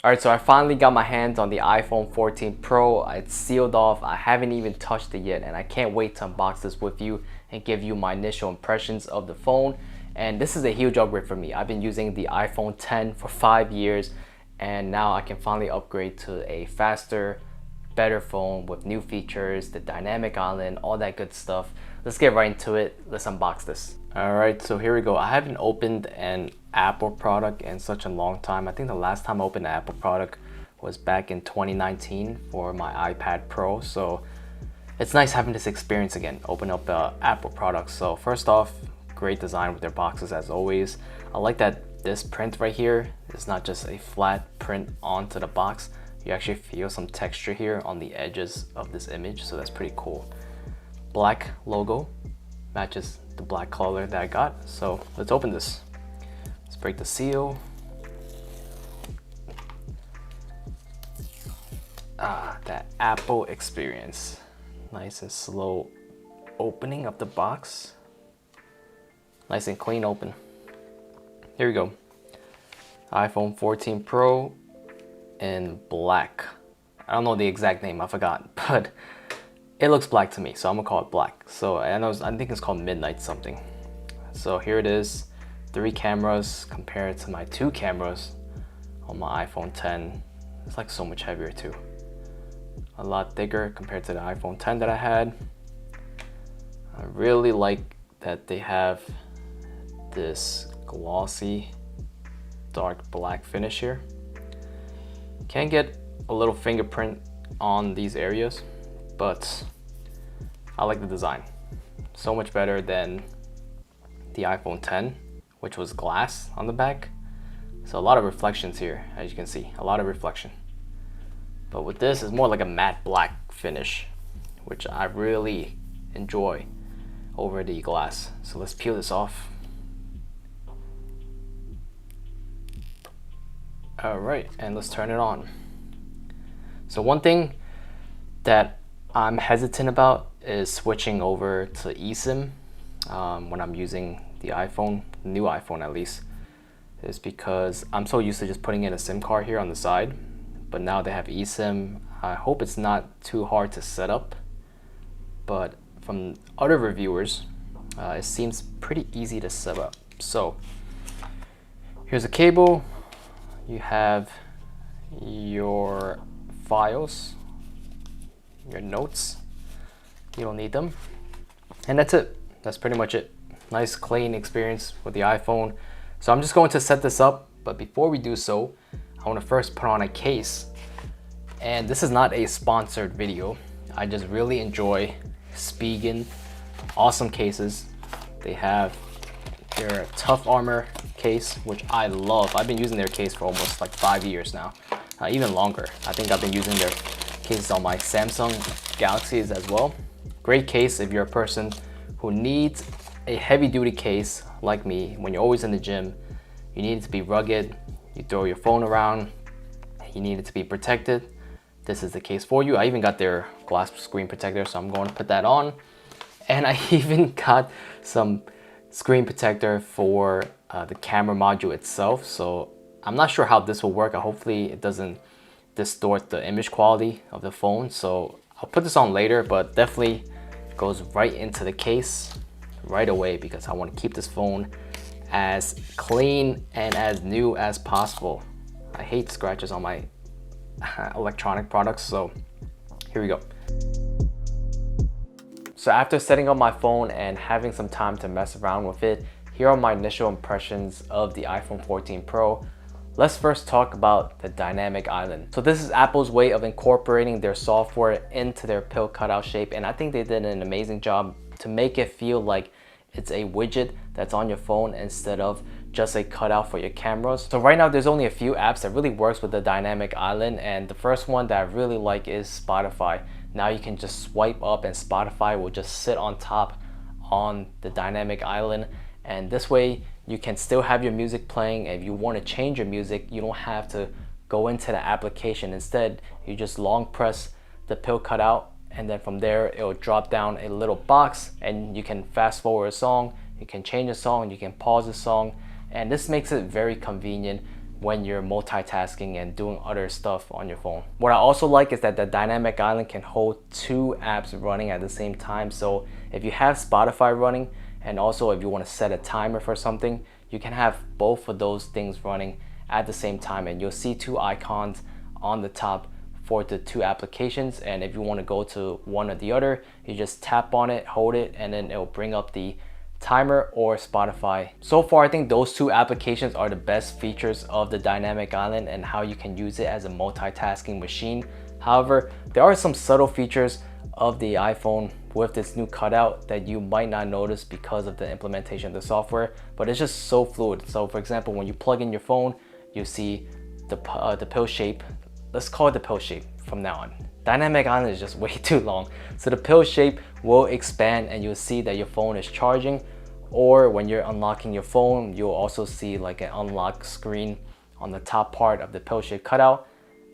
Alright, so I finally got my hands on the iPhone 14 Pro. It's sealed off. I haven't even touched it yet, and I can't wait to unbox this with you and give you my initial impressions of the phone. And this is a huge upgrade for me. I've been using the iPhone 10 for 5 years, and now I can finally upgrade to a faster, better phone with new features, the dynamic island, all that good stuff. Let's get right into it. Let's unbox this. Alright, so here we go. I haven't opened an Apple product in such a long time. I think the last time I opened an Apple product was back in 2019 for my iPad Pro. So it's nice having this experience again, open up Apple products. So first off, great design with their boxes as always. I like that this print right here is not just a flat print onto the box. You actually feel some texture here on the edges of this image, so that's pretty cool. Black logo matches the black color that I got. So let's open this. Let's break the seal. That Apple experience. Nice and slow opening of the box. Nice and clean open. Here we go. iPhone 14 Pro in black. I don't know the exact name, I forgot, but it looks black to me, so I'm gonna call it black. So I think it's called Midnight something. So here it is, 3 cameras compared to my 2 cameras on my iPhone 10. It's like so much heavier too. A lot thicker compared to the iPhone 10 that I had. I really like that they have this glossy dark black finish here. Can get a little fingerprint on these areas, but I like the design. So much better than the iPhone 10, which was glass on the back. So a lot of reflections here, as you can see, a lot of reflection. But with this, it's more like a matte black finish, which I really enjoy over the glass. So let's peel this off. All right, and let's turn it on. So one thing that I'm hesitant about is switching over to eSIM when I'm using the iPhone, the new iPhone at least, is because I'm so used to just putting in a SIM card here on the side, but now they have eSIM. I hope it's not too hard to set up, but from other reviewers, it seems pretty easy to set up. So here's a cable. You have your files, your notes. You don't need them. And that's it. That's pretty much it. Nice clean experience with the iPhone. So I'm just going to set this up, but before we do so, I want to first put on a case. And this is not a sponsored video. I just really enjoy Spigen. Awesome cases. They have their Tough Armor case, which I love. I've been using their case for almost like 5 years now, even longer. I think I've been using their cases on my Samsung Galaxies as well. Great case if you're a person who needs a heavy-duty case like me. When you're always in the gym, you need it to be rugged. You throw your phone around, you need it to be protected. This is the case for you. I even got their glass screen protector, so I'm going to put that on. And I even got some screen protector for the camera module itself. So I'm not sure how this will work. Hopefully it doesn't distort the image quality of the phone. So I'll put this on later, but definitely goes right into the case right away because I want to keep this phone as clean and as new as possible. I hate scratches on my electronic products, so here we go. So after setting up my phone and having some time to mess around with it, here are my initial impressions of the iPhone 14 Pro. Let's first talk about the dynamic island. So this is Apple's way of incorporating their software into their pill cutout shape, and I think they did an amazing job to make it feel like it's a widget that's on your phone instead of just a cutout for your cameras. So right now there's only a few apps that really works with the dynamic island, and the first one that I really like is Spotify. Now you can just swipe up and Spotify will just sit on top on the dynamic island, and this way you can still have your music playing. If you want to change your music, you don't have to go into the application. Instead, you just long press the pill cutout, and then from there it will drop down a little box and you can fast forward a song, you can change a song, you can pause a song, and this makes it very convenient when you're multitasking and doing other stuff on your phone. What I also like is that the dynamic island can hold 2 apps running at the same time. So if you have Spotify running, and also if you want to set a timer for something, you can have both of those things running at the same time, and you'll see 2 icons on the top for the 2 applications. And if you want to go to one or the other, you just tap on it, hold it, and then it'll bring up the timer or Spotify. So far, I think those 2 applications are the best features of the dynamic island and how you can use it as a multitasking machine. However, there are some subtle features of the iPhone with this new cutout that you might not notice because of the implementation of the software, but it's just so fluid. So for example, when you plug in your phone, you see the pill shape. Let's call it the pill shape from now on. Dynamic island is just way too long. So the pill shape will expand and you'll see that your phone is charging, or when you're unlocking your phone, you'll also see like an unlock screen on the top part of the pill shape cutout.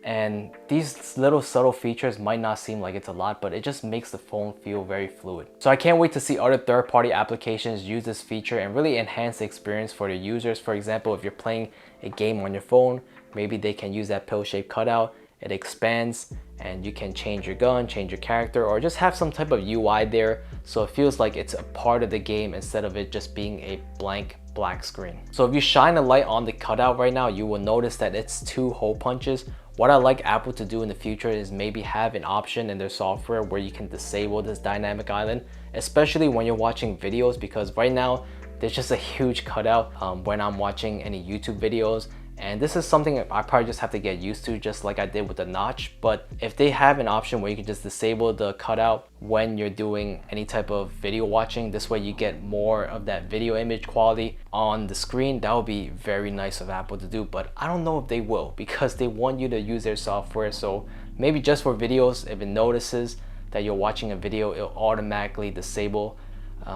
And these little subtle features might not seem like it's a lot, but it just makes the phone feel very fluid. So I can't wait to see other third-party applications use this feature and really enhance the experience for the users. For example, if you're playing a game on your phone, maybe they can use that pill-shaped cutout. It expands and you can change your gun, change your character, or just have some type of UI there so it feels like it's a part of the game instead of it just being a blank black screen. So if you shine a light on the cutout right now, you will notice that it's 2 hole punches. What I like Apple to do in the future is maybe have an option in their software where you can disable this dynamic island, especially when you're watching videos, because right now there's just a huge cutout when I'm watching any YouTube videos. And this is something I probably just have to get used to, just like I did with the notch. But if they have an option where you can just disable the cutout when you're doing any type of video watching, this way you get more of that video image quality on the screen, that would be very nice of Apple to do. But I don't know if they will, because they want you to use their software. So maybe just for videos, if it notices that you're watching a video, it'll automatically disable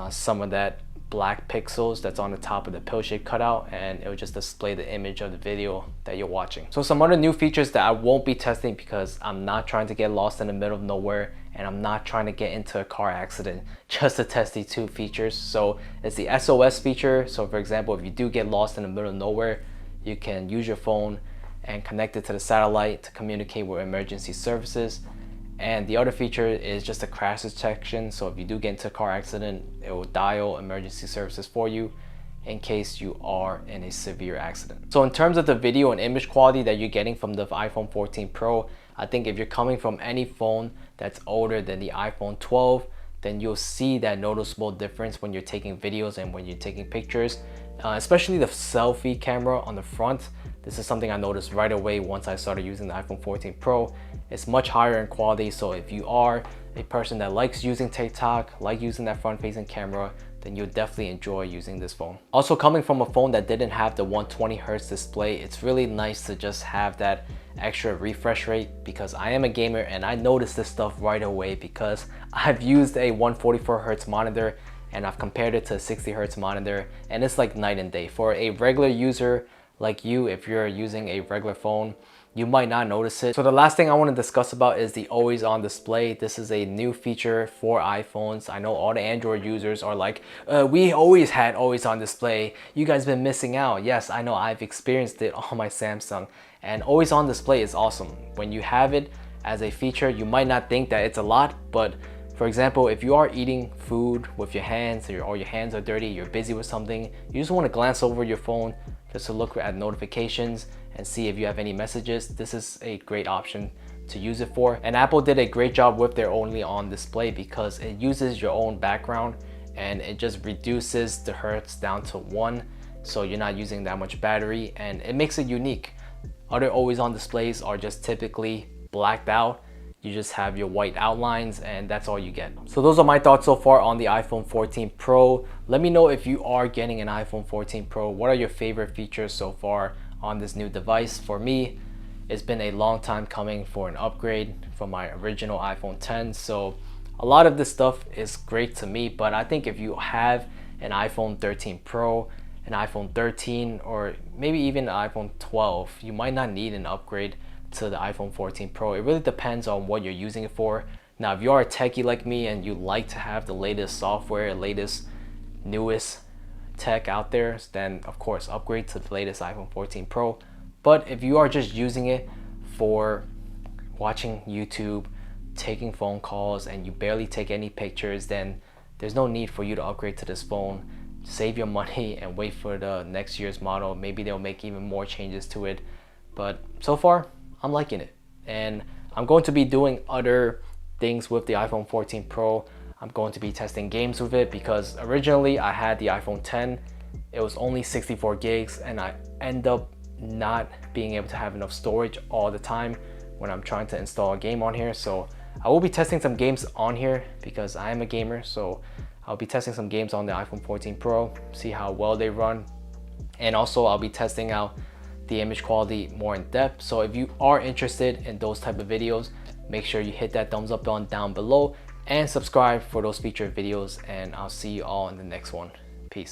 some of that black pixels that's on the top of the pill shape cutout, and it will just display the image of the video that you're watching. So some other new features that I won't be testing because I'm not trying to get lost in the middle of nowhere and I'm not trying to get into a car accident just to test these 2 features. So it's the SOS feature. So for example, if you do get lost in the middle of nowhere, you can use your phone and connect it to the satellite to communicate with emergency services. And the other feature is just a crash detection. So if you do get into a car accident, it will dial emergency services for you in case you are in a severe accident. So in terms of the video and image quality that you're getting from the iPhone 14 Pro, I think if you're coming from any phone that's older than the iPhone 12, then you'll see that noticeable difference when you're taking videos and when you're taking pictures, especially the selfie camera on the front. This is something I noticed right away once I started using the iPhone 14 Pro. It's much higher in quality, so if you are a person that likes using TikTok, like using that front-facing camera, then you'll definitely enjoy using this phone. Also, coming from a phone that didn't have the 120 Hz display, it's really nice to just have that extra refresh rate, because I am a gamer and I noticed this stuff right away because I've used a 144 Hz monitor and I've compared it to a 60 Hz monitor, and it's like night and day. For a regular user like you, if you're using a regular phone, you might not notice it. So the last thing I want to discuss about is the always on display. This is a new feature for iPhones. I know all the Android users are like, we always had always on display. You guys been missing out. Yes, I know, I've experienced it on my Samsung, and always on display is awesome. When you have it as a feature, you might not think that it's a lot, but for example, if you are eating food with your hands or your hands are dirty, you're busy with something, you just want to glance over your phone just to look at notifications and see if you have any messages, this is a great option to use it for. And Apple did a great job with their only on display because it uses your own background and it just reduces the hertz down to 1, so you're not using that much battery, and it makes it unique. Other always on displays are just typically blacked out. You just have your white outlines and that's all you get. So those are my thoughts so far on the iPhone 14 Pro. Let me know if you are getting an iPhone 14 Pro. What are your favorite features so far on this new device? For me, it's been a long time coming for an upgrade from my original iPhone 10. So a lot of this stuff is great to me, but I think if you have an iPhone 13 Pro, an iPhone 13, or maybe even an iPhone 12, you might not need an upgrade to the iPhone 14 Pro. It really depends on what you're using it for. Now, if you are a techie like me and you like to have the latest software, latest, newest tech out there, then of course upgrade to the latest iPhone 14 Pro. But if you are just using it for watching YouTube, taking phone calls, and you barely take any pictures, then there's no need for you to upgrade to this phone. Save your money and wait for the next year's model. Maybe they'll make even more changes to it. But so far, I'm liking it. And I'm going to be doing other things with the iPhone 14 Pro. I'm going to be testing games with it because originally I had the iPhone 10. It was only 64 gigs and I end up not being able to have enough storage all the time when I'm trying to install a game on here. So I will be testing some games on here because I am a gamer. So I'll be testing some games on the iPhone 14 Pro, see how well they run. And also I'll be testing out the image quality more in depth. So if you are interested in those type of videos, make sure you hit that thumbs up button down below and subscribe for those featured videos. And I'll see you all in the next one. Peace.